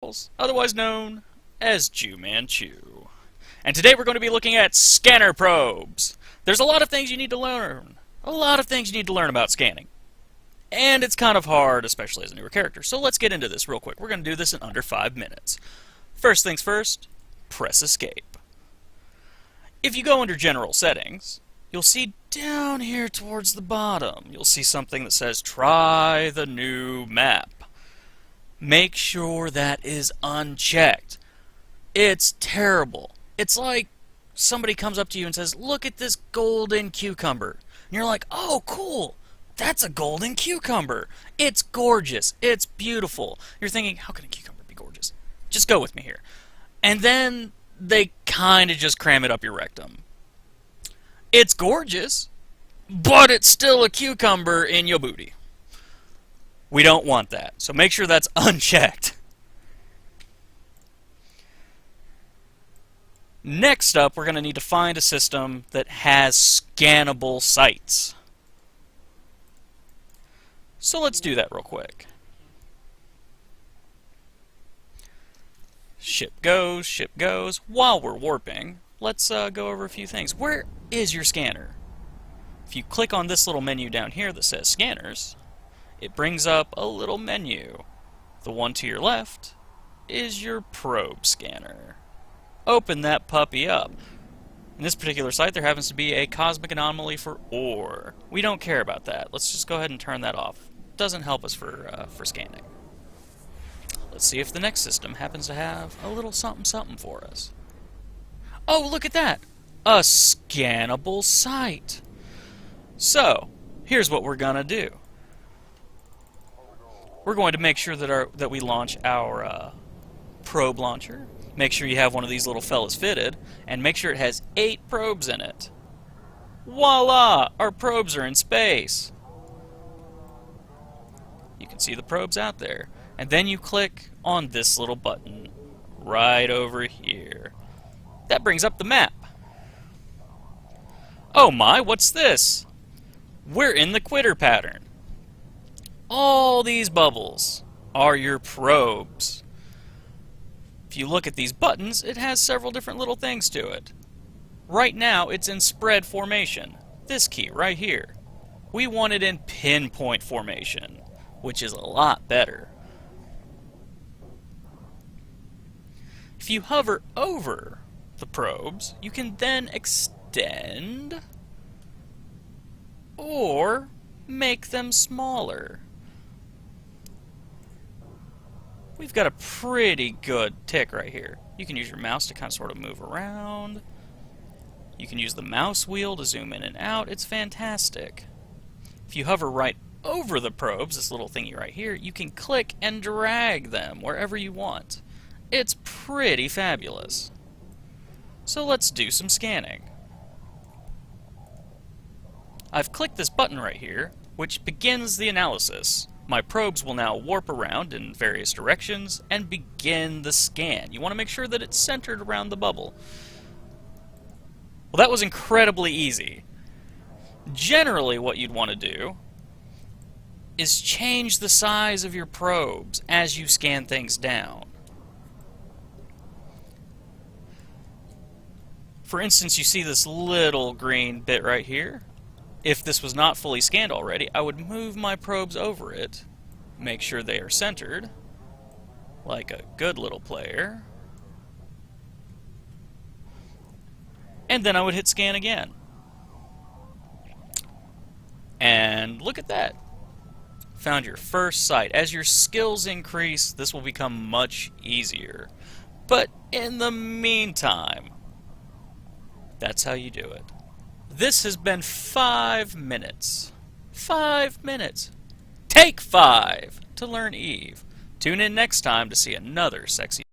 Charles, otherwise known as Jew Man Chew. And today we're going to be looking at scanner probes. There's a lot of things you need to learn. A lot of things you need to learn about scanning. And it's kind of hard, especially as a newer character. So let's get into this real quick. We're going to do this in under 5 minutes. First things first, press escape. If you go under general settings, you'll see down here towards the bottom, you'll see something that says try the new map. Make sure that is unchecked. It's terrible. It's like somebody comes up to you and says, look at this golden cucumber. And you're like, oh, cool. That's a golden cucumber. It's gorgeous. It's beautiful. You're thinking, how can a cucumber be gorgeous? Just go with me here. And then they kind of just cram it up your rectum. It's gorgeous, but it's still a cucumber in your booty. We don't want that, so make sure that's unchecked. Next up, we're going to need to find a system that has scannable sites. So let's do that real quick. Ship goes. While we're warping, let's go over a few things. Where is your scanner? If you click on this little menu down here that says scanners, it brings up a little menu. The one to your left is your probe scanner. Open that puppy up. In this particular site, there happens to be a cosmic anomaly for ore. We don't care about that. Let's just go ahead and turn that off. Doesn't help us for scanning. Let's see if the next system happens to have a little something for us. Oh, look at that! A scannable site! So, here's what we're gonna do. We're going to make sure that we launch our probe launcher. Make sure you have one of these little fellas fitted, and make sure it has 8 probes in it. Voila! Our probes are in space! You can see the probes out there. And then you click on this little button right over here. That brings up the map. Oh my, what's this? We're in the quitter pattern. All these bubbles are your probes. If you look at these buttons, it has several different little things to it. Right now, it's in spread formation. This key right here. We want it in pinpoint formation, which is a lot better. If you hover over the probes, you can then extend or make them smaller. We've got a pretty good tick right here. You can use your mouse to kind of sort of move around. You can use the mouse wheel to zoom in and out. It's fantastic. If you hover right over the probes, this little thingy right here, you can click and drag them wherever you want. It's pretty fabulous. So let's do some scanning. I've clicked this button right here, which begins the analysis. My probes will now warp around in various directions and begin the scan. You want to make sure that it's centered around the bubble. Well, that was incredibly easy. Generally, what you'd want to do is change the size of your probes as you scan things down. For instance, you see this little green bit right here. If this was not fully scanned already, I would move my probes over it, make sure they are centered, like a good little player, and then I would hit scan again. And look at that. Found your first site. As your skills increase, this will become much easier. But in the meantime, that's how you do it. This has been 5 minutes. 5 minutes. Take 5 to learn Eve. Tune in next time to see another sexy